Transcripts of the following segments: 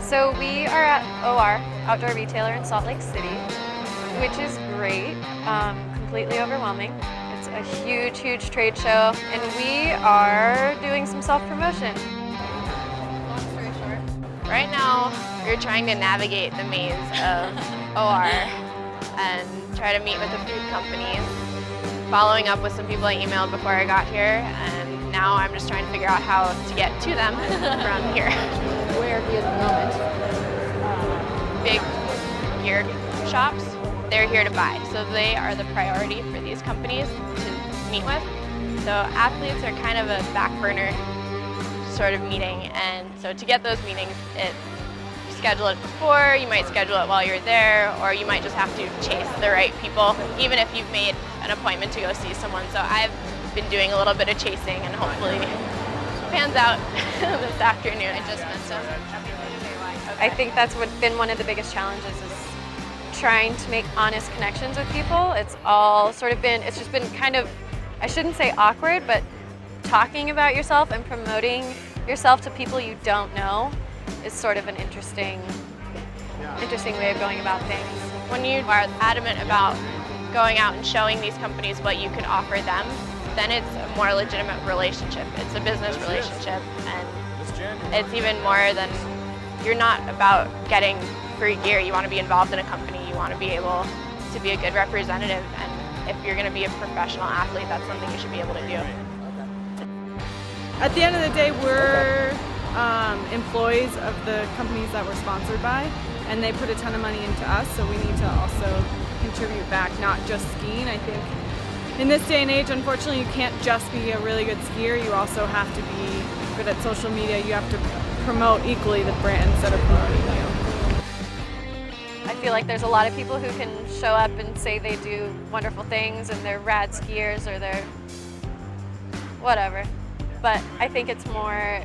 So we are at OR, Outdoor Retailer in Salt Lake City, which is great, completely overwhelming. It's a huge, huge trade show, and we are doing some self-promotion. Long story short. Right now, we're trying to navigate the maze of OR and try to meet with the food companies, following up with some people I emailed before I got here, and now I'm just trying to figure out how to get to them from here. Where he is at the moment. Big gear shops, they're here to buy, so they are the priority for these companies to meet with. So athletes are kind of a back burner sort of meeting, and so to get those meetings, you schedule it before, you might schedule it while you're there, or you might just have to chase the right people, even if you've made an appointment to go see someone. So I've been doing a little bit of chasing, and hopefully pans out this afternoon. I just meant to. I think that's been one of the biggest challenges is trying to make honest connections with people. It's just been kind of, I shouldn't say awkward, but talking about yourself and promoting yourself to people you don't know is sort of an interesting way of going about things. When you are adamant about going out and showing these companies what you can offer them, then it's a more legitimate relationship. It's a business relationship, and it's even more than, you're not about getting free gear. You want to be involved in a company. You want to be able to be a good representative, and if you're going to be a professional athlete, that's something you should be able to do. At the end of the day, we're employees of the companies that we're sponsored by, and they put a ton of money into us, so we need to also contribute back, not just skiing. I think in this day and age, unfortunately, you can't just be a really good skier. You also have to be good at social media. You have to promote equally the brands that are promoting you. I feel like there's a lot of people who can show up and say they do wonderful things and they're rad skiers or they're whatever. But I think it's more,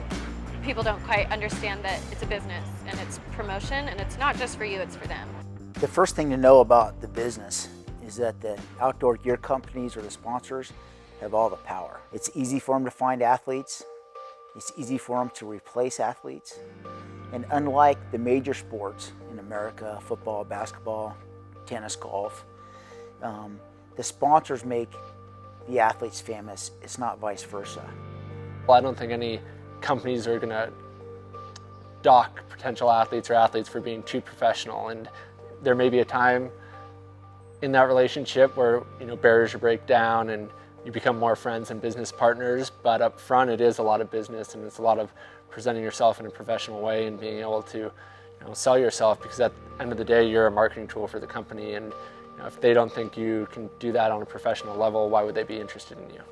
people don't quite understand that it's a business and it's promotion, and it's not just for you, it's for them. The first thing to know about the business is that the outdoor gear companies or the sponsors have all the power. It's easy for them to find athletes. It's easy for them to replace athletes. And unlike the major sports in America, football, basketball, tennis, golf, the sponsors make the athletes famous. It's not vice versa. Well, I don't think any companies are going to dock potential athletes or athletes for being too professional, and there may be a time in that relationship where barriers break down and you become more friends and business partners, but up front it is a lot of business, and it's a lot of presenting yourself in a professional way and being able to sell yourself, because at the end of the day you're a marketing tool for the company, and if they don't think you can do that on a professional level, why would they be interested in you?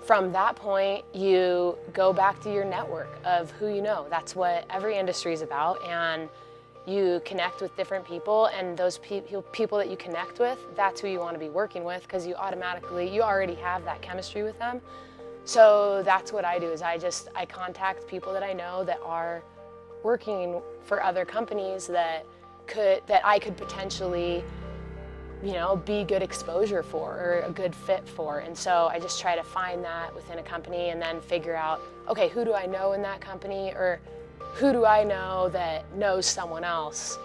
From that point, you go back to your network of who you know. That's what every industry is about, and you connect with different people, and those people that you connect with, that's who you want to be working with, because you already have that chemistry with them. So that's what I do, is I contact people that I know that are working for other companies that I could potentially be good exposure for or a good fit for. And so I just try to find that within a company and then figure out, okay, who do I know in that company, or who do I know that knows someone else?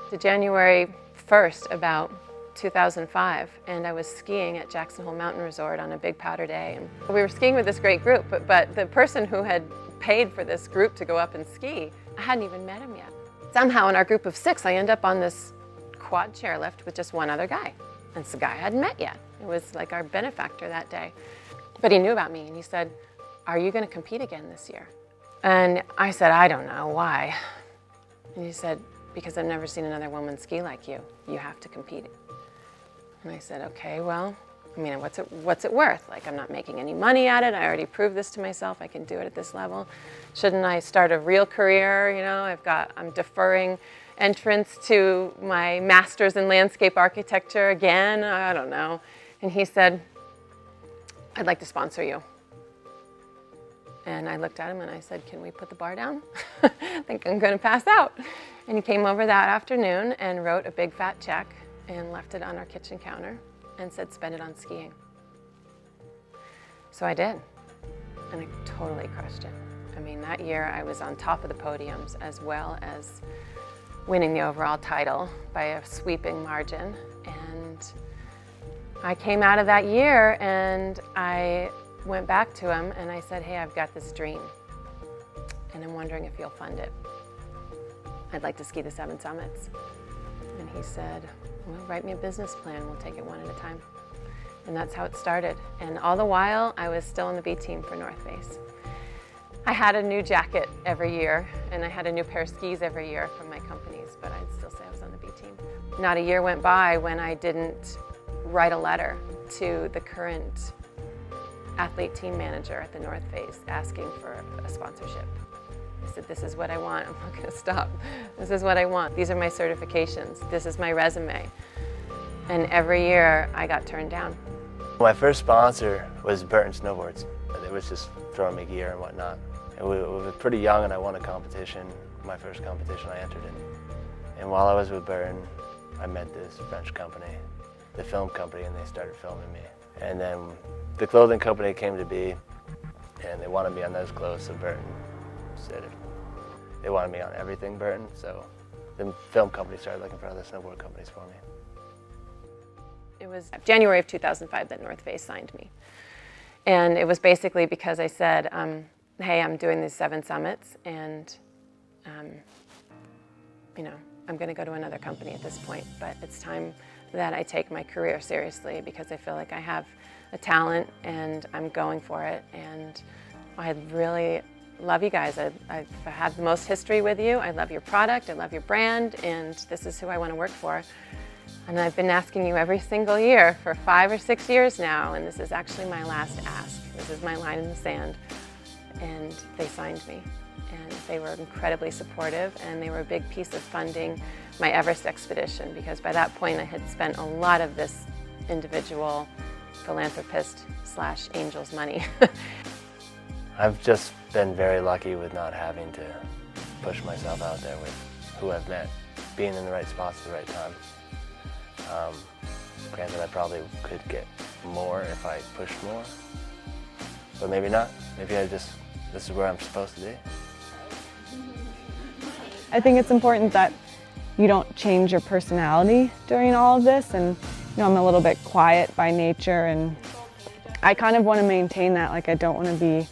To January 1st, about 2005, and I was skiing at Jackson Hole Mountain Resort on a big powder day. And we were skiing with this great group, but the person who had paid for this group to go up and ski, I hadn't even met him yet. Somehow in our group of 6, I end up on this quad chairlift with just one other guy. And it's the guy I hadn't met yet. It was like our benefactor that day. But he knew about me, and he said, "Are you going to compete again this year?" And I said, "I don't know, why?" And he said, "Because I've never seen another woman ski like you. You have to compete." And I said, "Okay, well, I mean, what's it worth? Like, I'm not making any money at it. I already proved this to myself. I can do it at this level. Shouldn't I start a real career? I'm deferring entrance to my master's in landscape architecture again. I don't know." And he said, "I'd like to sponsor you." And I looked at him and I said, "Can we put the bar down? I think I'm going to pass out." And he came over that afternoon and wrote a big fat check and left it on our kitchen counter and said, "Spend it on skiing." So I did, and I totally crushed it. I mean, that year I was on top of the podiums as well as winning the overall title by a sweeping margin. And I came out of that year and I went back to him and I said, hey, I've got this dream and I'm wondering if you'll fund it. I'd like to ski the 7 summits. And he said, well, write me a business plan, we'll take it one at a time. And that's how it started. And all the while, I was still on the B team for North Face. I had a new jacket every year, and I had a new pair of skis every year from my companies, but I'd still say I was on the B team. Not a year went by when I didn't write a letter to the current athlete team manager at the North Face asking for a sponsorship. I said, this is what I want, I'm not gonna stop. This is what I want. These are my certifications. This is my resume. And every year I got turned down. My first sponsor was Burton Snowboards. It was just throwing me gear and whatnot. We were pretty young and I won a competition, my first competition I entered in. And while I was with Burton, I met this French company, the film company, and they started filming me. And then the clothing company came to be and they wanted me on those clothes, so Burton said it. They wanted me on everything Burton, so the film company started looking for other snowboard companies for me. It was January of 2005 that North Face signed me. And it was basically because I said, hey, I'm doing these 7 summits and, you know, I'm gonna go to another company at this point, but it's time that I take my career seriously because I feel like I have a talent and I'm going for it. And I really love you guys. I've had the most history with you. I love your product, I love your brand, and this is who I wanna work for. And I've been asking you every single year for 5 or 6 years now, and this is actually my last ask. This is my line in the sand. And they signed me. And they were incredibly supportive, and they were a big piece of funding my Everest expedition, because by that point I had spent a lot of this individual philanthropist / angel's money. I've just been very lucky with not having to push myself out there with who I've met, being in the right spots at the right time. Granted, I probably could get more if I pushed more, but maybe not. Maybe this is where I'm supposed to be. I think it's important that you don't change your personality during all of this, and you know, I'm a little bit quiet by nature, and I kind of want to maintain that. Like, I don't want to be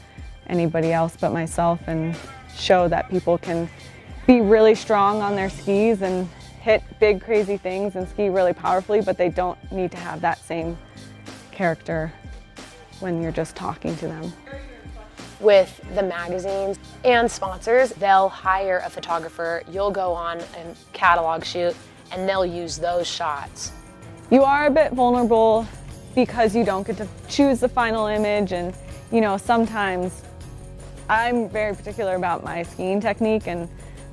anybody else but myself and show that people can be really strong on their skis and hit big crazy things and ski really powerfully, but they don't need to have that same character when you're just talking to them. With the magazines and sponsors, they'll hire a photographer, you'll go on a catalog shoot, and they'll use those shots. You are a bit vulnerable because you don't get to choose the final image, and you know, sometimes I'm very particular about my skiing technique, and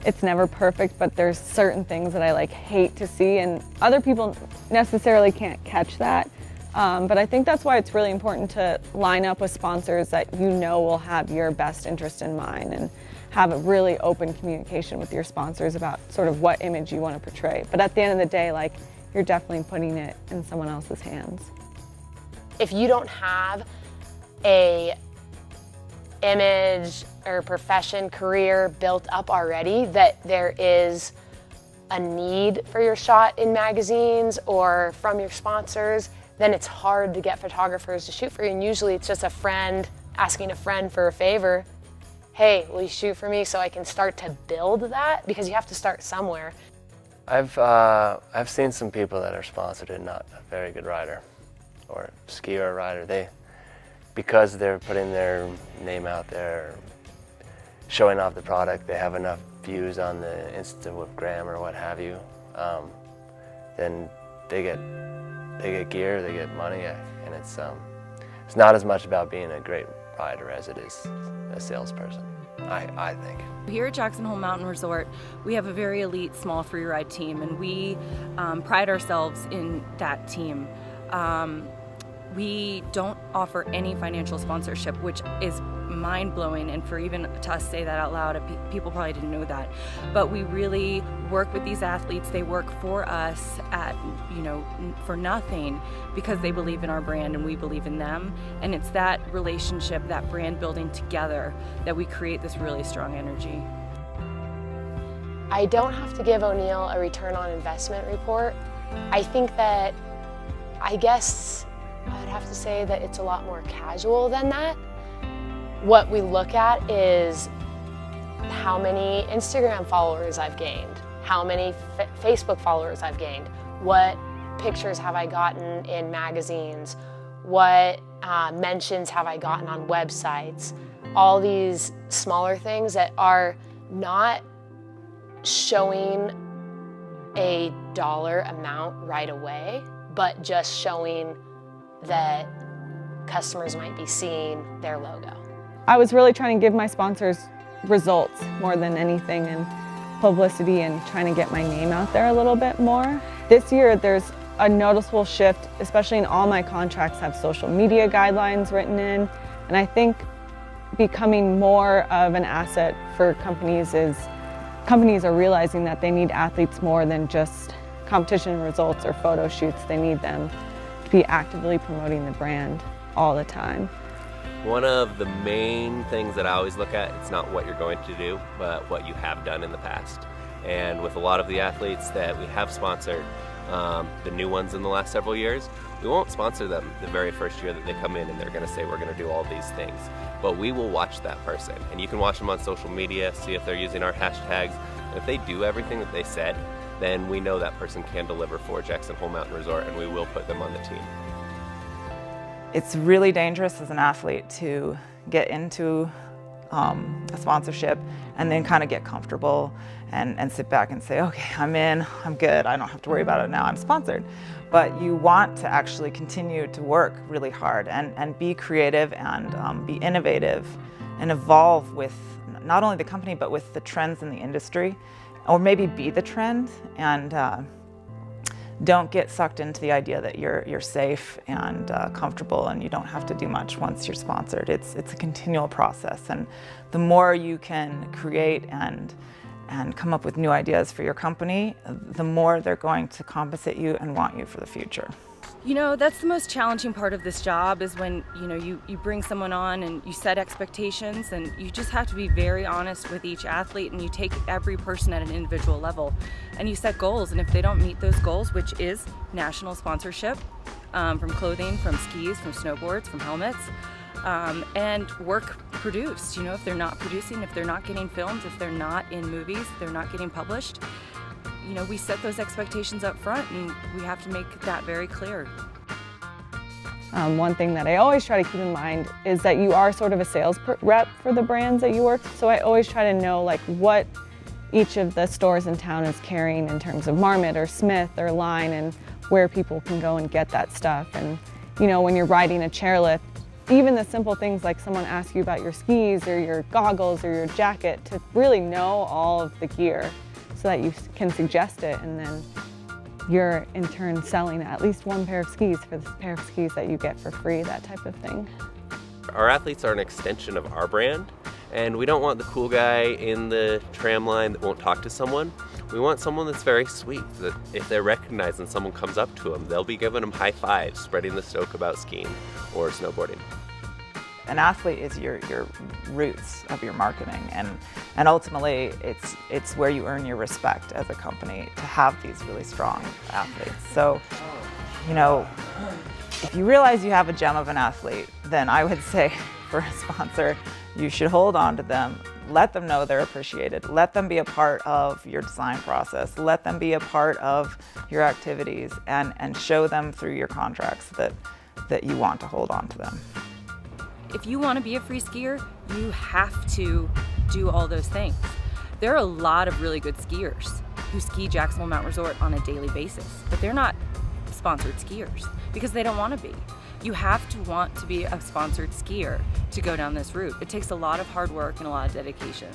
it's never perfect, but there's certain things that I like hate to see, and other people necessarily can't catch that. But I think that's why it's really important to line up with sponsors that you know will have your best interest in mind, and have a really open communication with your sponsors about sort of what image you want to portray. But at the end of the day, like, you're definitely putting it in someone else's hands. If you don't have a image or profession, career built up already, that there is a need for your shot in magazines or from your sponsors, then it's hard to get photographers to shoot for you. And usually it's just a friend asking a friend for a favor. Hey, will you shoot for me so I can start to build that? Because you have to start somewhere. I've seen some people that are sponsored and not a very good rider or skier or rider. Because they're putting their name out there, showing off the product, they have enough views on the Instagram or what have you, then they get gear, they get money, and it's not as much about being a great rider as it is a salesperson, I think. Here at Jackson Hole Mountain Resort, we have a very elite small freeride team, and we pride ourselves in that team. We don't offer any financial sponsorship, which is mind-blowing, and for even to us say that out loud, people probably didn't know that. But we really work with these athletes. They work for us at, for nothing, because they believe in our brand and we believe in them. And it's that relationship, that brand building together, that we create this really strong energy. I don't have to give O'Neill a return on investment report. I think that, I guess I would have to say that it's a lot more casual than that. What we look at is how many Instagram followers I've gained, how many Facebook followers I've gained, what pictures have I gotten in magazines, what mentions have I gotten on websites, all these smaller things that are not showing a dollar amount right away, but just showing that customers might be seeing their logo. I was really trying to give my sponsors results more than anything, and publicity, and trying to get my name out there a little bit more. This year there's a noticeable shift, especially in all my contracts have social media guidelines written in, and I think becoming more of an asset for companies is companies are realizing that they need athletes more than just competition results or photo shoots. They need them to be actively promoting the brand all the time. One of the main things that I always look at, it's not what you're going to do, but what you have done in the past. And with a lot of the athletes that we have sponsored, the new ones in the last several years, we won't sponsor them the very first year that they come in and they're going to say we're going to do all these things. But we will watch that person, and you can watch them on social media, see if they're using our hashtags. And if they do everything that they said, then we know that person can deliver for Jackson Hole Mountain Resort, and we will put them on the team. It's really dangerous as an athlete to get into a sponsorship and then kind of get comfortable and sit back and say, okay, I'm in, I'm good, I don't have to worry about it now, I'm sponsored. But you want to actually continue to work really hard and be creative and be innovative and evolve with not only the company but with the trends in the industry, or maybe be the trend, and don't get sucked into the idea that you're safe and comfortable and you don't have to do much once you're sponsored. It's a continual process, and the more you can create and come up with new ideas for your company, the more they're going to compensate you and want you for the future. That's the most challenging part of this job, is when you bring someone on and you set expectations, and you just have to be very honest with each athlete, and you take every person at an individual level and you set goals. And if they don't meet those goals, which is national sponsorship, from clothing, from skis, from snowboards, from helmets, and work produced, if they're not producing, if they're not getting filmed, if they're not in movies, if they're not getting published, we set those expectations up front, and we have to make that very clear. One thing that I always try to keep in mind is that you are sort of a sales rep for the brands that you work with. So I always try to know what each of the stores in town is carrying in terms of Marmot or Smith or Line, and where people can go and get that stuff. And when you're riding a chairlift, even the simple things like someone asks you about your skis or your goggles or your jacket, to really know all of the gear so that you can suggest it, and then you're in turn selling at least one pair of skis for the pair of skis that you get for free, that type of thing. Our athletes are an extension of our brand, and we don't want the cool guy in the tram line that won't talk to someone. We want someone that's very sweet, that if they're recognized and someone comes up to them, they'll be giving them high fives, spreading the stoke about skiing or snowboarding. An athlete is your roots of your marketing, and ultimately it's where you earn your respect as a company, to have these really strong athletes. So, if you realize you have a gem of an athlete, then I would say for a sponsor, you should hold on to them, let them know they're appreciated, let them be a part of your design process, let them be a part of your activities, and show them through your contracts that you want to hold on to them. If you want to be a free skier, you have to do all those things. There are a lot of really good skiers who ski Jackson Hole Mountain Resort on a daily basis, but they're not sponsored skiers because they don't want to be. You have to want to be a sponsored skier to go down this route. It takes a lot of hard work and a lot of dedication.